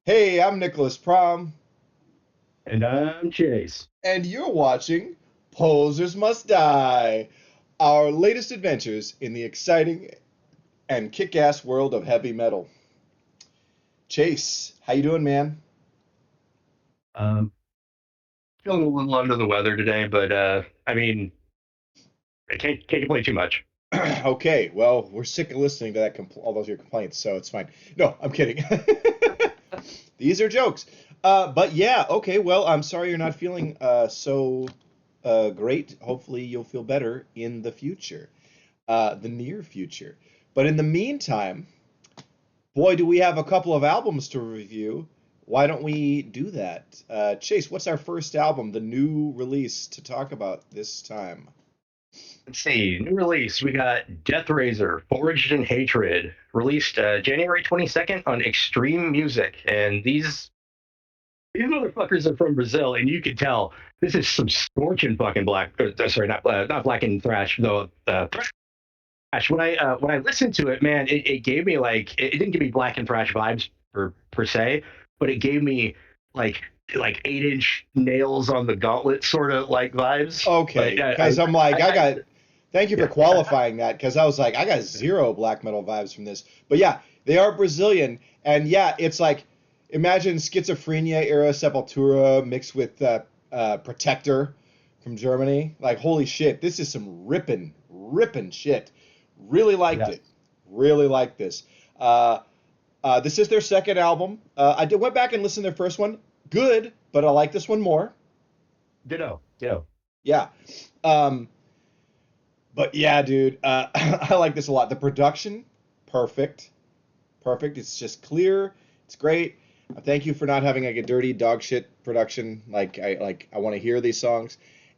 Hey, I'm Nicholas Prom, And I'm Chase. and you're watching Posers Must Die, our latest adventures in the exciting and kick-ass world of heavy metal. Chase, how you doing, man? Um, Feeling a little under the weather today, but I mean, I can't complain too much. Okay, well, we're sick of listening to all those your complaints, so it's fine. No, I'm kidding. These are jokes. But yeah, okay, well, I'm sorry you're not feeling so great. Hopefully, you'll feel better in the future, the near future. But in the meantime, boy, do we have a couple of albums to review. Why don't we do that? Chase, what's our first album, the new release to talk about this time? Let's see, new release. We got DEATHRAISER, Forged in Hatred, released January 22nd on Extreme Music, and these motherfuckers are from Brazil, and you can tell this is some scorching fucking black. Sorry, not black and thrash though. Thrash. When I listened to it, man, it gave me it didn't give me black and thrash vibes per se, but it gave me like 8-inch nails on the gauntlet sort of like vibes. Like Okay, because I'm like, thank you for yeah, qualifying that, because I was like, I got zero black metal vibes from this. But yeah, they are Brazilian, and yeah, it's like, imagine schizophrenia era Sepultura mixed with Protector from Germany. Like, holy shit, this is some ripping shit. Really liked yeah, it. Really liked this. Uh, this is their second album. Went back and listened to their first one. Good, but I like this one more. ditto. Yeah. Um, but yeah, dude, I like this a lot. The production, perfect, perfect. It's just clear. It's great. Thank you for not having like a dirty dog shit production. I want to hear these songs,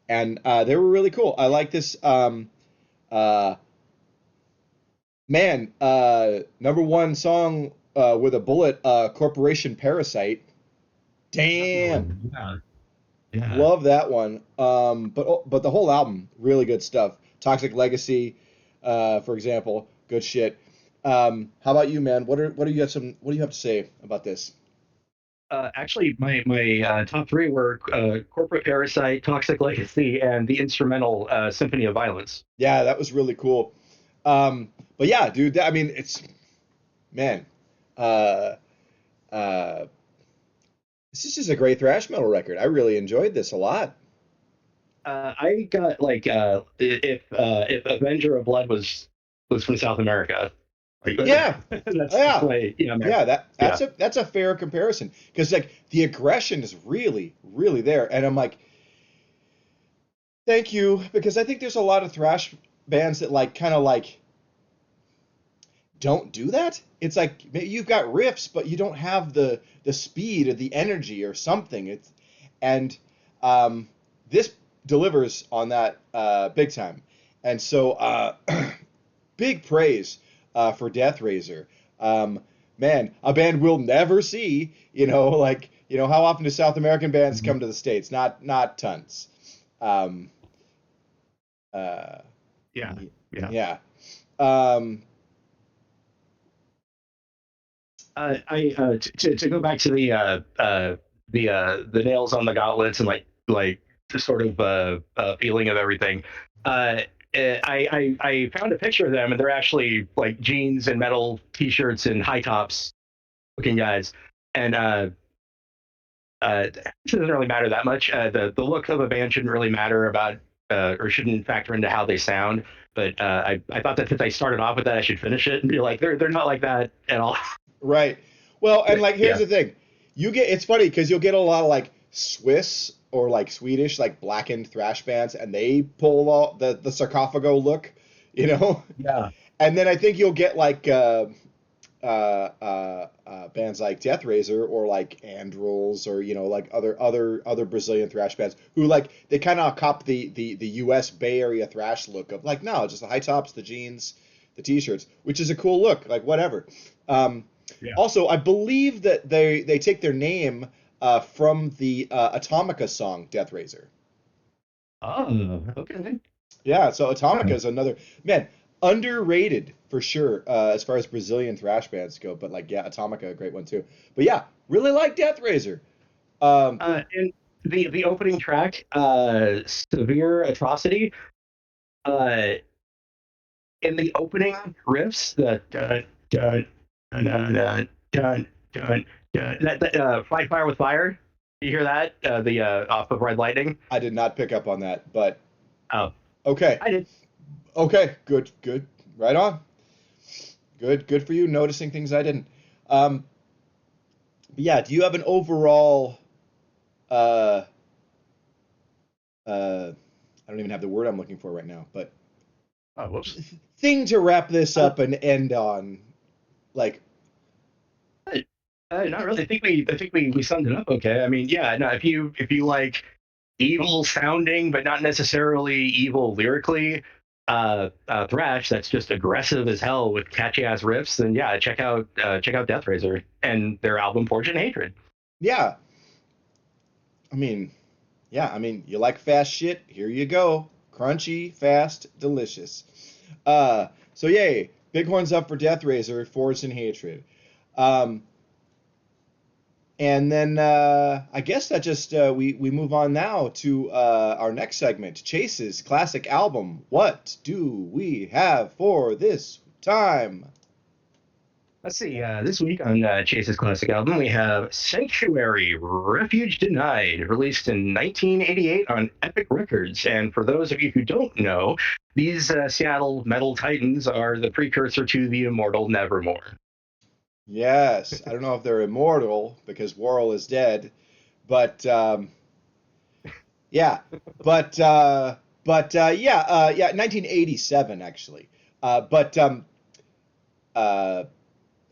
and they were really cool. I like this. Uh, Man, number one song with a bullet, Corporation Parasite. Oh, Damn, yeah, yeah. love that one. But the whole album, really good stuff. Toxic Legacy, for example, good shit. How about you, man? What do you have to say about this? Actually, my top three were Corporate Parasite, Toxic Legacy, and the instrumental Symphony of Violence. Yeah, that was really cool. But yeah, dude, I mean, it's man, uh, uh, this is just a great thrash metal record. I really enjoyed this a lot. I got if Avenger of Blood was from South America, like Yeah, that's yeah, my yeah. America. That's Yeah, a fair comparison because like the aggression is really there, and I'm like, thank you, because I think there's a lot of thrash bands that like kind of like don't do that. It's like you've got riffs, but you don't have the speed or the energy or something. And um, this delivers on that big time, and so big praise for DeathRaiser. Um, Man, a band we'll never see. How often do South American bands mhm, come to the States? Not tons. Um, uh, yeah, yeah. yeah. Um, I to go back to the nails on the gauntlets and the sort of feeling of everything. I found a picture of them, and they're actually like jeans and metal t-shirts and high tops looking guys. And it doesn't really matter that much. The look of a band shouldn't really matter about or shouldn't factor into how they sound. But I thought that since I started off with that, I should finish it and be like, they're not like that at all. right. Well, and like here's Yeah. the thing. It's funny because you'll get a lot of like Swiss or like Swedish like blackened thrash bands, and they pull all the sarcophago look, you know. Yeah. And then I think you'll get like bands like DeathRaiser or like Andrils or like other Brazilian thrash bands who like they kind of cop the U.S. Bay Area thrash look of like no, just the high tops, the jeans, the t-shirts, which is a cool look, like whatever. Um, Yeah. Also, I believe that they take their name from the Atomica song DeathRaiser. Oh, okay. Yeah, so Atomica Huh. is another man. Underrated for sure, as far as Brazilian thrash bands go. But like, yeah, Atomica, a great one too. But yeah, really like DEATHRAISER. Um, And the opening track, Severe Atrocity, uh, in the opening riffs, the dun, dun, dun, dun, dun, dun, dun, dun, that Fight Fire with Fire. You hear that? The off of Red Lightning. I did not pick up on that, but Oh, okay, I did. okay, good, good, right on. Good, good for you noticing things I didn't. Um, but yeah, do you have an overall uh, I don't even have the word I'm looking for right now, but Oh, whoops. thing to wrap this Uh, up and end on? Like, Not really. I think we summed it up okay. I mean, yeah, no, if you like evil sounding but not necessarily evil lyrically, thrash that's just aggressive as hell with catchy ass riffs, then yeah, check out DEATHRAISER and their album Fortune and Hatred. yeah, I mean, yeah, I mean, you like fast shit? Here you go. Crunchy, fast, delicious. So yay, Bighorns up for DEATHRAISER, Forged in Hatred. Um, and then I guess that just we move on now to our next segment, Chase's classic album. What do we have for this time? Let's see. This week on Chase's classic album, we have Sanctuary Refuge Denied, released in 1988 on Epic Records. And for those of you who don't know, these Seattle metal titans are the precursor to the immortal Nevermore. Yes, I don't know if they're immortal because Worrell is dead, but yeah, yeah, 1987 actually. But uh,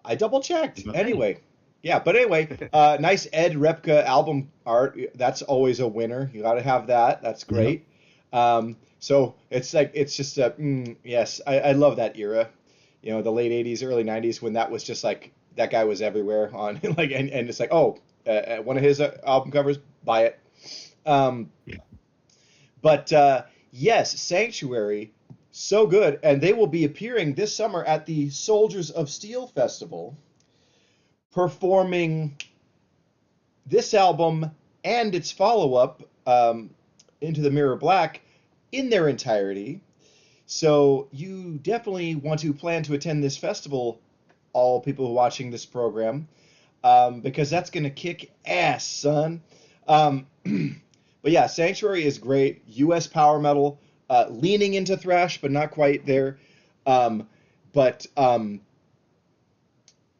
I double checked Okay. anyway. Yeah, but anyway, nice Ed Repka album art. That's always a winner. You got to have that. That's Yep. great. So it's like it's just a yes. I love that era. You know, the late '80s, early '90s when that was just like that guy was everywhere on like and it's like oh, one of his album covers, buy it. Um, Yeah. but yes, Sanctuary, so good, and they will be appearing this summer at the Soldiers of Steel Festival, performing this album and its follow-up, Into the Mirror Black, in their entirety. So you definitely want to plan to attend this festival, all people watching this program, because that's gonna kick ass, son. Um, but yeah, Sanctuary is great. U.S. power metal, leaning into thrash, but not quite there. Um, but um,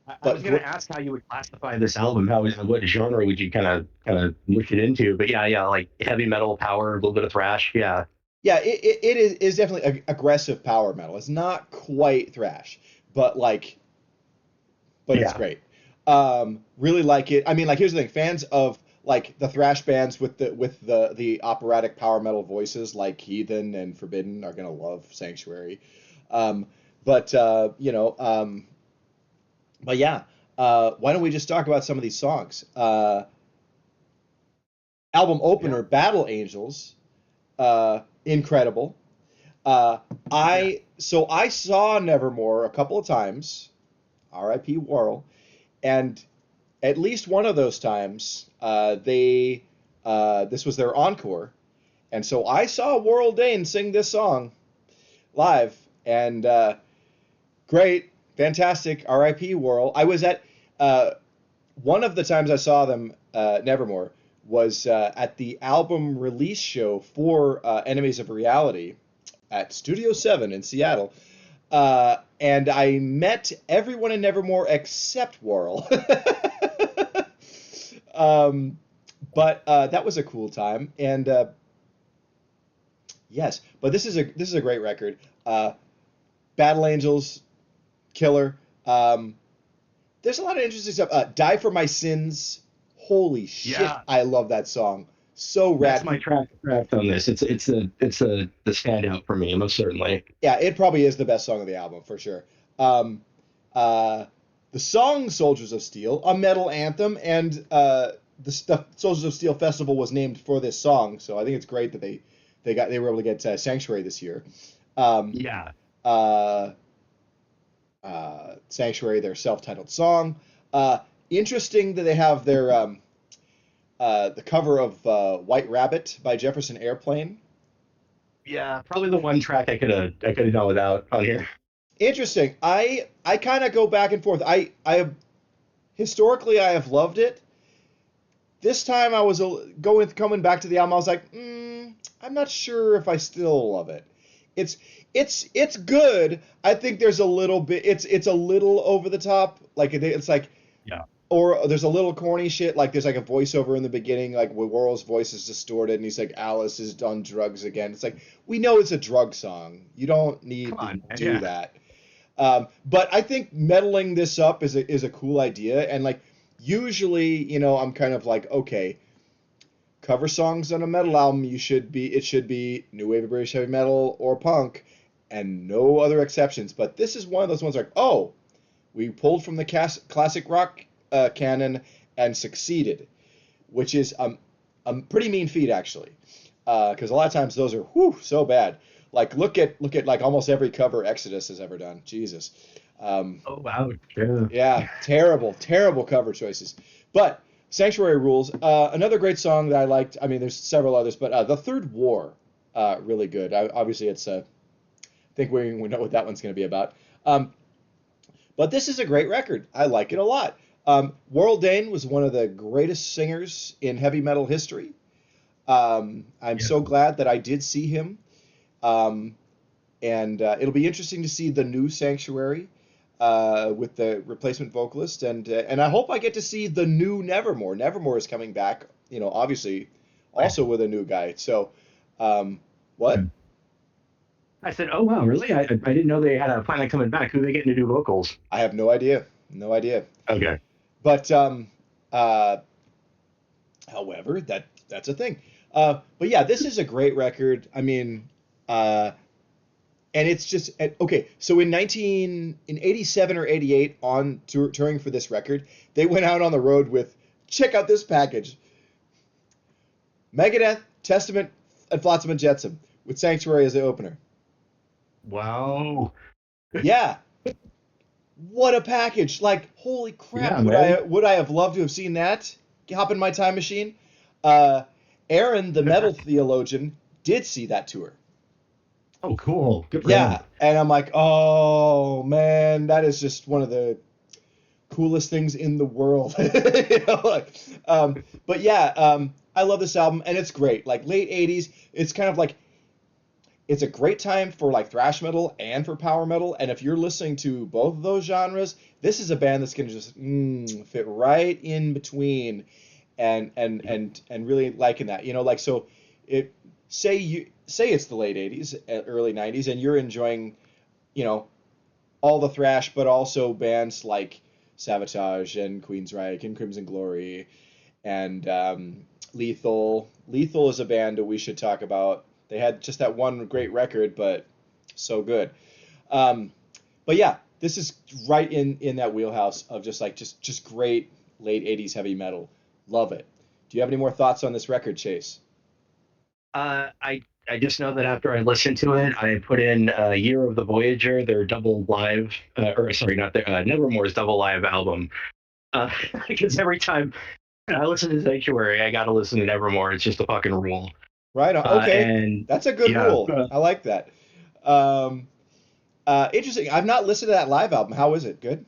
I was but going to ask how you would classify this album. What genre would you kind of push it into? But yeah, yeah, like heavy metal, power, a little bit of thrash. Yeah, yeah, it is definitely aggressive power metal. It's not quite thrash, but like, but it's yeah. great. Really like it. I mean, like, here's the thing: fans of like the thrash bands with the operatic power metal voices, like Heathen and Forbidden, are gonna love Sanctuary. Um, but but yeah, why don't we just talk about some of these songs? Album Yeah. opener, Battle Angels, incredible. Uh, Yeah. I saw Nevermore a couple of times, R.I.P. Worrell, and at least one of those times, they this was their encore, and so I saw Worrell Dane sing this song live, and great, fantastic, R.I.P. Worrell. I was at one of the times I saw them, Nevermore, was at the album release show for Enemies of Reality at Studio 7 in Seattle. And I met everyone in Nevermore except Worrell. um, but that was a cool time. And yes, but this is a great record. Battle Angels, killer. There's a lot of interesting stuff. Die for My Sins. Holy shit, Yeah. I love that song. So That's rad. my track on this. It's the standout for me, most certainly. Yeah, it probably is the best song of the album for sure. Um, uh, the song "Soldiers of Steel," a metal anthem, and the Soldiers of Steel Festival was named for this song. So I think it's great that they were able to get Sanctuary this year. Um, Yeah. uh, Sanctuary, their self-titled song. Uh, Interesting that they have their the cover of White Rabbit by Jefferson Airplane. Yeah, probably the one track I could have done without on here. Interesting. I kind of go back and forth. I have historically I have loved it. This time I was coming back to the album. I was like, I'm not sure if I still love it. It's it's good. I think there's a little bit. It's a little over the top. Like it's like, Yeah. or there's a little corny shit. Like there's like a voiceover in the beginning, like where Worrell's voice is distorted, and he's like, Alice is on drugs again. It's like, we know it's a drug song. You don't Come need to on, man. do Yeah. that. But I think meddling this up is a cool idea, and like usually, I'm kind of like, okay, cover songs on a metal album, it should be new wave of British heavy metal or punk, and no other exceptions. But this is one of those ones like, oh, we pulled from the classic rock canon and succeeded, which is a pretty mean feat actually, because a lot of times those are so bad. Like look at like almost every cover Exodus has ever done. Jesus. Oh wow. Yeah. Yeah, terrible, terrible cover choices. But Sanctuary rules. Another great song that I liked. I mean, there's several others, but The Third War, really good. Obviously, I think we know what that one's going to be about. Um, but this is a great record. I like it a lot. Warrell Dane was one of the greatest singers in heavy metal history. I'm Yeah. so glad that I did see him. Um, and it'll be interesting to see the new Sanctuary with the replacement vocalist, and I hope I get to see the new Nevermore. Nevermore is coming back, obviously, also with a new guy. So, what? I said, "Oh wow, really? I didn't know they had a plan on coming back. Who are they getting to do vocals?" I have no idea, no idea. Okay. But uh, however, that's a thing. But yeah, this is a great record. I mean, uh, and it's just okay. So in 87 or 88 on touring for this record, they went out on the road with, check out this package: Megadeth, Testament, and Flotsam and Jetsam with Sanctuary as the opener. Wow. Yeah, what a package! Like, holy crap, Yeah, would man. I have loved to have seen that? Hop in my time machine. Uh, Aaron, the metal theologian, did see that tour. Oh, cool. Good for him. Yeah, and I'm like, oh man, that is just one of the coolest things in the world. But yeah, I love this album, and it's great. Like late '80s, it's kind of like it's a great time for like thrash metal and for power metal. And if you're listening to both of those genres, this is a band that's gonna just fit right in between, and really liking that. Like so, it say it's the late '80s, early '90s, and you're enjoying, you know, all the thrash, but also bands like Sabotage and Queensryche and Crimson Glory and Lethal. Lethal is a band that we should talk about. They had just that one great record, but so good. Um, but yeah, this is right in that wheelhouse of just great late '80s heavy metal. Love it. Do you have any more thoughts on this record, Chase? I just know that after I listened to it, I put in Year of the Voyager, their double live, or sorry, not their Nevermore's double live album. Because every time I listen to Sanctuary, I got to listen to Nevermore. It's just a fucking rule. Right on. Okay, And that's a good yeah, rule. I like that. Um, Interesting. I've not listened to that live album. How is it? Good.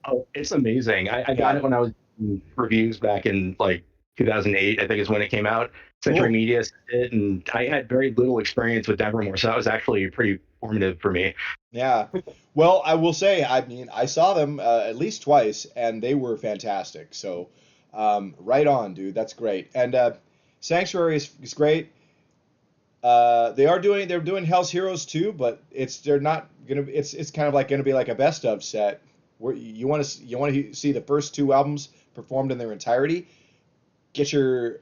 oh, it's amazing. I got Yeah. it when I was in reviews back in like 2008, I think is when it came out. Century Cool. Media sent it, and I had very little experience with Nevermore, so that was actually pretty formative for me. Yeah. Well, I will say, I mean, I saw them at least twice, and they were fantastic. So, right on, dude. That's great. And Sanctuary is great. They're doing Hell's Heroes too, but they're not gonna. It's kind of like gonna be like a best of set where you want to see the first two albums performed in their entirety. Get your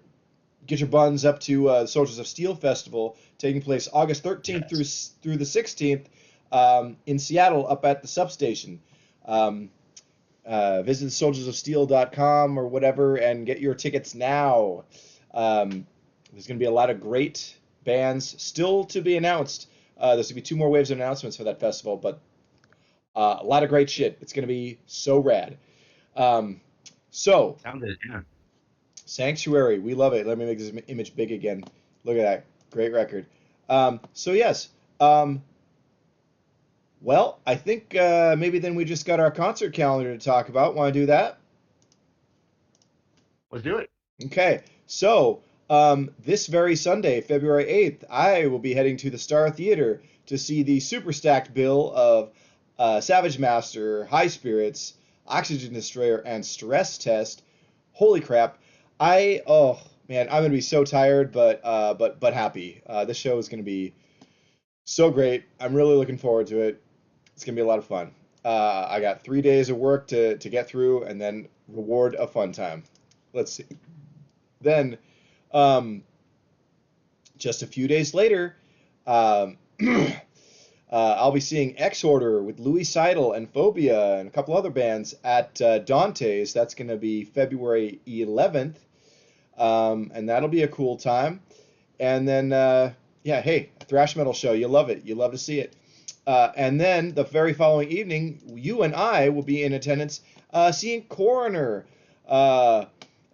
get your buns up to Soldiers of Steel Festival taking place August 13th Yes. through the 16th in Seattle up at the substation. Um, Visit soldiersofsteel.com or whatever and get your tickets now. There's going to be a lot of great bands still to be announced There's gonna be two more waves of announcements for that festival, but a lot of great shit. It's gonna be so rad. Um, so Sounded, yeah. Sanctuary, we love it. Let me make this image big again. Look at that, great record. So yes, um, well, I think maybe then we just got our concert calendar to talk about. Want to do that? Let's do it. Okay, so this very Sunday, February 8th, I will be heading to the Star Theater to see the super stacked bill of Savage Master, High Spirits, Oxygen Destroyer, and Stress Test. Holy crap! Oh man, I'm gonna be so tired, but happy. This show is gonna be so great. I'm really looking forward to it. It's gonna be a lot of fun. I got 3 days of work to get through, and then reward a fun time. Let's see. Then, um, just a few days later, um, I'll be seeing X Order with Louis Seidel and Phobia and a couple other bands at Dante's. That's going to be February 11th, and that'll be a cool time. And then, yeah, hey, a thrash metal show. You love it. You love to see it. And then the very following evening, you and I will be in attendance seeing Coroner.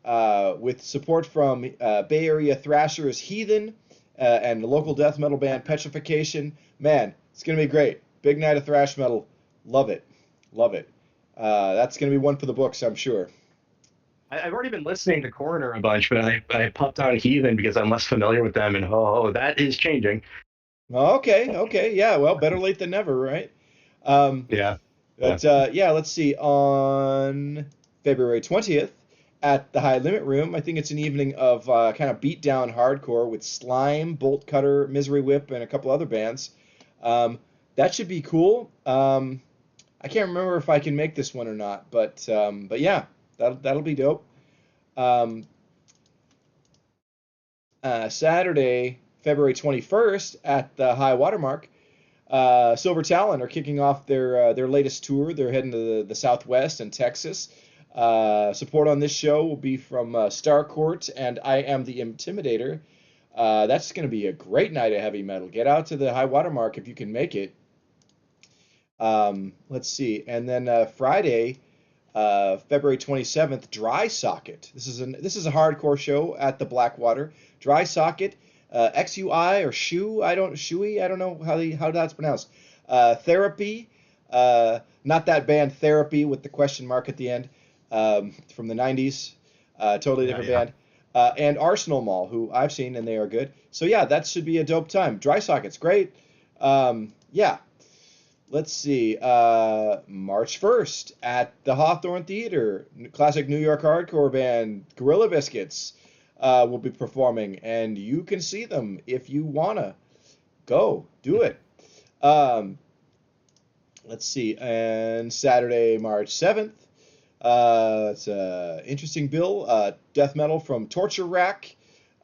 Uh, with support from Bay Area thrashers Heathen and the local death metal band Petrification. Man, it's going to be great. Big night of thrash metal. Love it. Love it. That's going to be one for the books, I'm sure. I've already been listening to Coroner a bunch, but I popped on Heathen because I'm less familiar with them, and that is changing. Okay, okay. Yeah, well, better late than never, right? Um, Yeah. Yeah. But yeah, let's see. On February 20th at the High Limit Room, I think it's an evening of kind of beat down hardcore with Slime, Bolt Cutter, Misery Whip, and a couple other bands. Um, that should be cool. I can't remember if I can make this one or not, but yeah, that'll be dope. Um, Saturday, February 21st at the High Watermark. Silver Talon are kicking off their latest tour. They're heading to the Southwest and Texas. Support on this show will be from Starcourt and I Am the Intimidator. That's going to be a great night of heavy metal. Get out to the High Watermark if you can make it. Let's see, and then Friday, February 27th, Dry Socket. This is a hardcore show at the Blackwater. Dry Socket, XUI or Shu, Shui, I don't know how that's pronounced. Therapy, not that band Therapy with the question mark at the end, from the 90s, totally Yeah. different Yeah. band. And Arsenal Mall, who I've seen and they are good. So yeah, that should be a dope time. Dry Socket's great. Yeah, let's see. March 1st at the Hawthorne Theater, classic New York hardcore band Gorilla Biscuits will be performing, and you can see them if you wanna. Go do it. Um, let's see. And Saturday, March 7th. It's an interesting bill. Death metal from Torture Rack,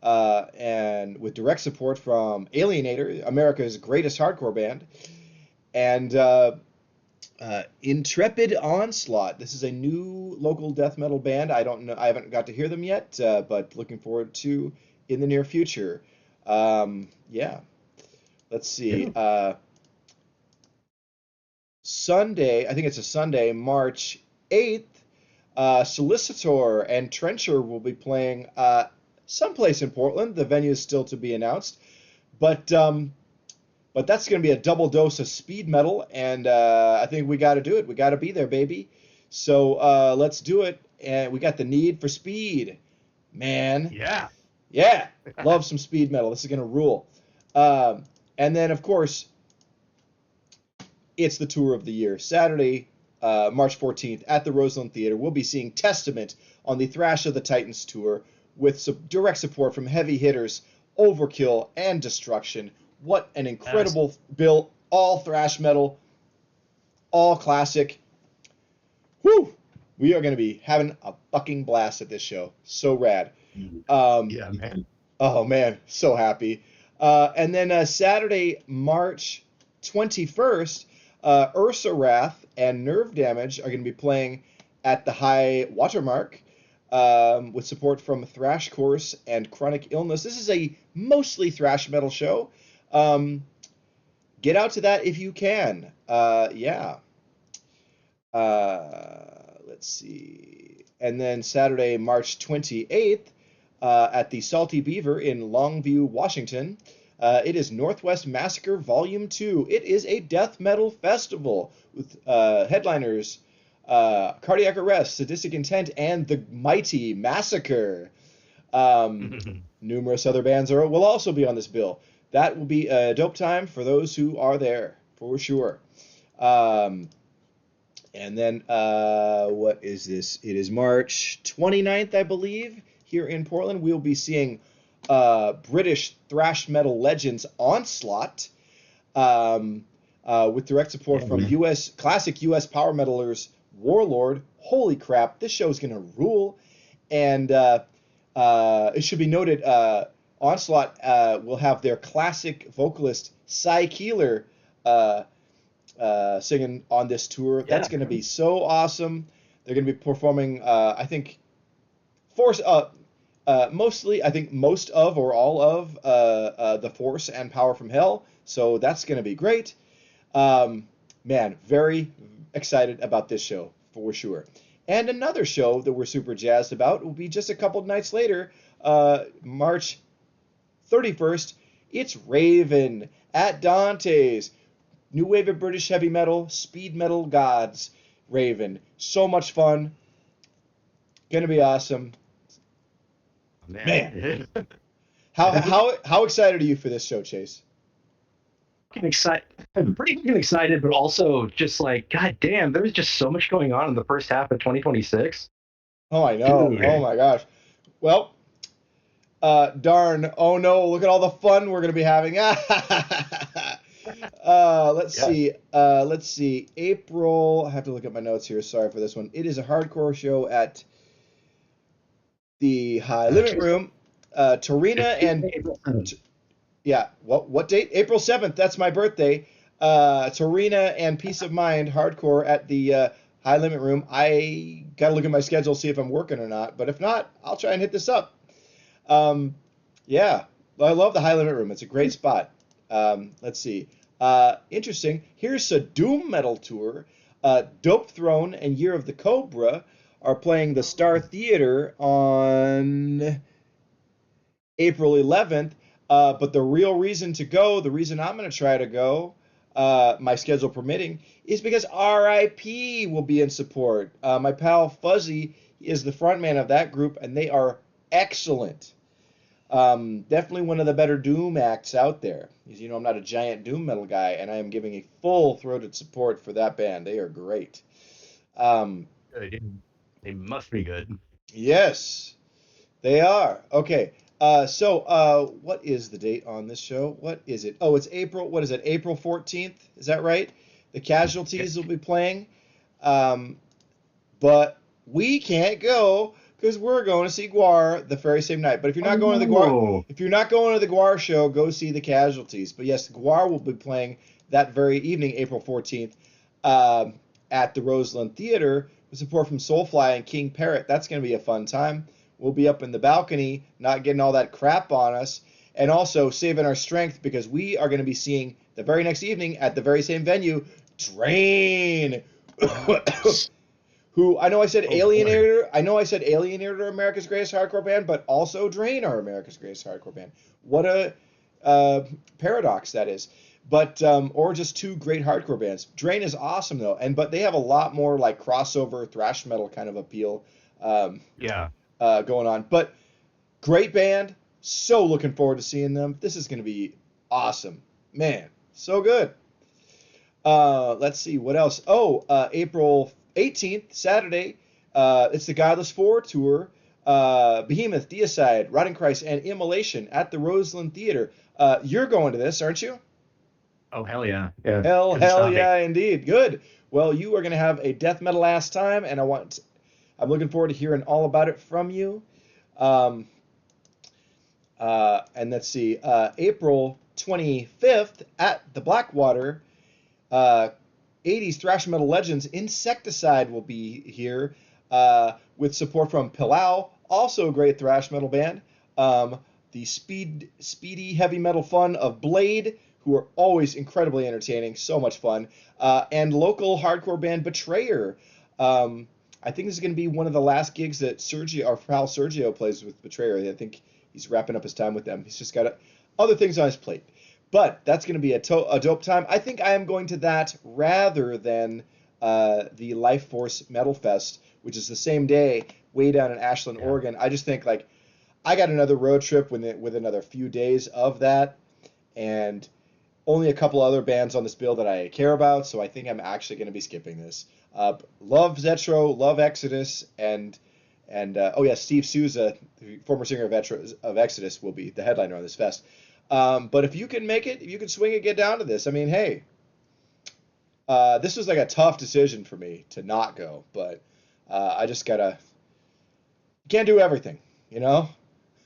and with direct support from Alienator, America's greatest hardcore band, and Intrepid Onslaught. This is a new local death metal band. I don't know. I haven't got to hear them yet, but looking forward to in the near future. Yeah. Let's see. Yeah. Sunday. I think it's a Sunday, March 8th. Solicitor and Trencher will be playing someplace in Portland. The venue is still to be announced, but that's going to be a double dose of speed metal, and I think we got to do it. We got to be there, baby. So let's do it. And we got the need for speed, man. Yeah. Yeah, love some speed metal. This is going to rule. And then, of course, it's the tour of the year. Saturday, March 14th at the Roseland Theater, we'll be seeing Testament on the Thrash of the Titans tour with direct support from heavy hitters Overkill and Destruction. What an incredible bill. All thrash metal, all classic. Whew! We are going to be having a fucking blast at this show. So rad. Yeah, man. Oh, man. So happy. And then Saturday, March 21st, Ursa Wrath and Nerve Damage are going to be playing at the High Watermark with support from Thrash Course and Chronic Illness. This is a mostly thrash metal show. get out to that if you can. Yeah. Let's see. And then Saturday, March 28th, at the Salty Beaver in Longview, Washington, it is Northwest Massacre Volume 2. It is a death metal festival with headliners Cardiac Arrest, Sadistic Intent, and The Mighty Massacre. Numerous other bands will also be on this bill. That will be a dope time for those who are there, for sure. And then, what is this? It is March 29th, I believe, here in Portland. We'll be seeing British thrash metal legends Onslaught, with direct support from classic U.S. power metalers Warlord. Holy crap, this show's going to rule. And it should be noted, Onslaught will have their classic vocalist Cy Keeler singing on this tour. That's going to be so awesome. They're going to be performing, I think, mostly, I think most of or all of The Force and Power from Hell. So that's going to be great. Man, very excited about this show for sure. And another show that we're super jazzed about will be just a couple nights later, March 31st. It's Raven at Dante's. New wave of British heavy metal, speed metal gods. Raven. So much fun. Gonna be awesome. Man. How excited are you for this show, Chase? I'm pretty fucking excited, but also just like, god damn, there was just so much going on in the first half of 2026. Oh, I know. Dude. Oh my gosh. Well, darn. Oh no, look at all the fun we're gonna be having. Let's see. April. I have to look at my notes here. Sorry for this one. It is a hardcore show at the High Limit Room. Torina and yeah, what date? April 7th. That's my birthday. Torina and Peace of Mind hardcore at the High Limit Room. I gotta look at my schedule, see if I'm working or not. But if not, I'll try and hit this up. Yeah, I love the High Limit Room. It's a great spot. Let's see. Interesting. Here's a doom metal tour. Dope Throne and Year of the Cobra are playing the Star Theater on April 11th. But the real reason to go, the reason I'm going to try to go, my schedule permitting, is because RIP will be in support. My pal Fuzzy is the frontman of that group, and they are excellent. Definitely one of the better doom acts out there. As you know, I'm not a giant doom metal guy, and I am giving a full-throated support for that band. They are great. They must be good. Yes, they are. Okay. So what is the date on this show? What is it? Oh, it's April. What is it? April 14th? Is that right? The Casualties will be playing. But we can't go because we're going to see Guar the very same night. But if you're not going to the Guar show, go see the Casualties. But yes, Guar will be playing that very evening, April 14th, at the Roseland Theater with support from Soulfly and King Parrot. That's going to be a fun time. We'll be up in the balcony, not getting all that crap on us, and also saving our strength because we are going to be seeing the very next evening at the very same venue, Drain. Who I know I said Alienator. I know I said Alienator are America's greatest hardcore band, but also Drain are America's greatest hardcore band. What a paradox that is. But or just two great hardcore bands. Drain is awesome though, but they have a lot more like crossover thrash metal kind of appeal. Going on. But great band. So looking forward to seeing them. This is going to be awesome. Man, so good. Let's see. What else? April 18th, Saturday. It's the Godless 4 tour. Behemoth, Deicide, Rotting Christ, and Immolation at the Roseland Theater. You're going to this, aren't you? Oh, hell yeah. Hell yeah, indeed. Good. Well, you are going to have a death metal ass time, and I'm looking forward to hearing all about it from you. And let's see, April 25th at the Blackwater, 80s thrash metal legends Insecticide will be here with support from Pilau, also a great thrash metal band. The speedy heavy metal fun of Blade who are always incredibly entertaining, so much fun, and local hardcore band Betrayer. Um, I think this is going to be one of the last gigs that Sergio, our pal Sergio, plays with Betrayer. I think he's wrapping up his time with them. He's just got other things on his plate. But that's going to be a dope time. I think I am going to that rather than the Life Force Metal Fest, which is the same day, way down in Ashland, Yeah. Oregon. I just think like I got another road trip with another few days of that, and only a couple other bands on this bill that I care about, so I think I'm actually going to be skipping this. Love Zetro, love Exodus, and oh yeah, Steve Souza, the former singer of Exodus, will be the headliner on this fest. But if you can make it, if you can swing it, get down to this. I mean, hey, this was like a tough decision for me to not go, but I just gotta can't do everything, you know.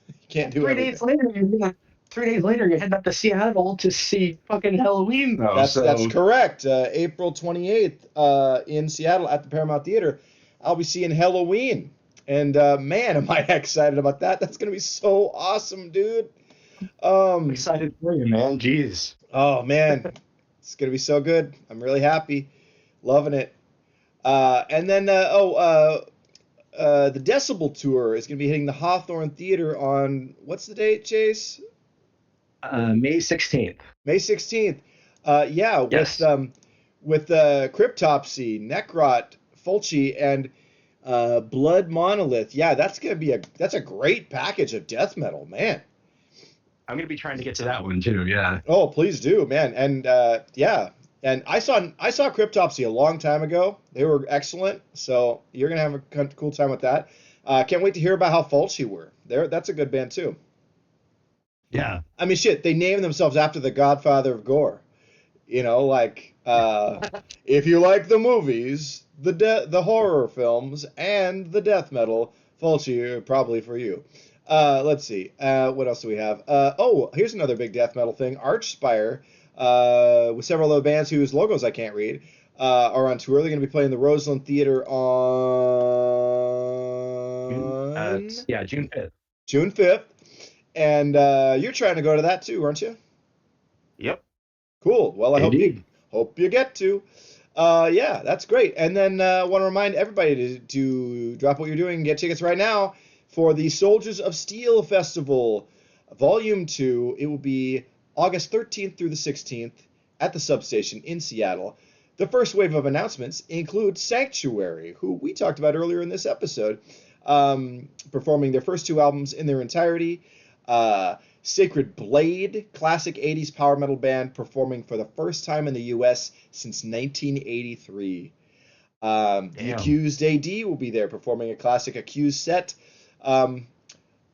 You can't do Three everything. days later, 3 days later, you head up to Seattle to see fucking Halloween, though. That's So correct. April 28th in Seattle at the Paramount Theater, I'll be seeing Halloween. And man, am I excited about that. That's going to be so awesome, dude. I'm Um, excited for you, man. Jeez. oh man, it's going to be so good. I'm really happy. Loving it. And then the Decibel Tour is going to be hitting the Hawthorne Theater on what's the date, Chase? May 16th. May 16th. Yeah, Yes. with Cryptopsy, Necrot, Fulci, and Blood Monolith. Yeah, that's a great package of death metal, man. I'm going to be trying to get to that one, too. Yeah. Oh, please do, man. And yeah, and I saw Cryptopsy a long time ago. They were excellent, so you're gonna have a cool time with that. Can't wait to hear about how Fulci were. That's a good band too. Yeah. I mean, shit, they named themselves after the Godfather of Gore. You know, like if you like the movies, the horror films, and the death metal, Fulci are probably for you. Let's see. What else do we have? Oh, here's another big death metal thing. Archspire, with several other bands whose logos I can't read, are on tour. They're going to be playing the Roseland Theater on Yeah, June 5th. June 5th. And you're trying to go to that too, aren't you? Yep. Cool. Well, I Indeed. hope you get to. Yeah, that's great. And then want to remind everybody to drop what you're doing and get tickets right now for the Soldiers of Steel Festival, Volume 2. It will be August 13th through the 16th at the substation in Seattle. The first wave of announcements include Sanctuary, who we talked about earlier in this episode, performing their first two albums in their entirety. Sacred Blade, classic 80s power metal band performing for the first time in the US since 1983. The Damn. Accused AD will be there performing a classic Accused set. Um,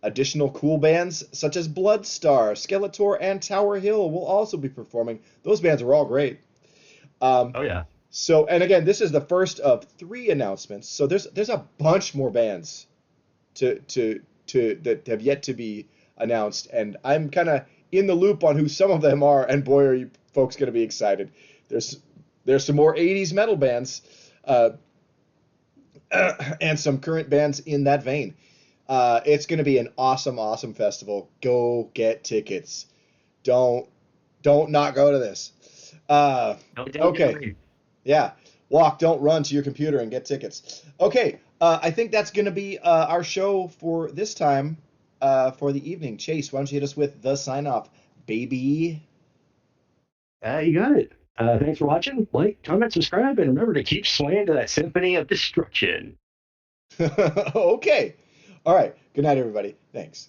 Additional cool bands such as Bloodstar, Skeletor, and Tower Hill will also be performing. Those bands are all great. Um, Oh, yeah. so, and again, this is the first of three announcements. So there's a bunch more bands to that have yet to be announced, and I'm kind of in the loop on who some of them are. And boy, are you folks going to be excited! There's some more '80s metal bands, and some current bands in that vein. It's going to be an awesome festival. Go get tickets. Don't don't not go to this. Uh, No okay. doubt. Yeah. Walk, don't run to your computer and get tickets. Okay. I think that's going to be our show for this time for the evening. Chase, why don't you hit us with the sign off, baby? You got it. Thanks for watching. Like, comment, subscribe, and remember to keep swaying to that symphony of destruction. Okay. All right. Good night, everybody. Thanks.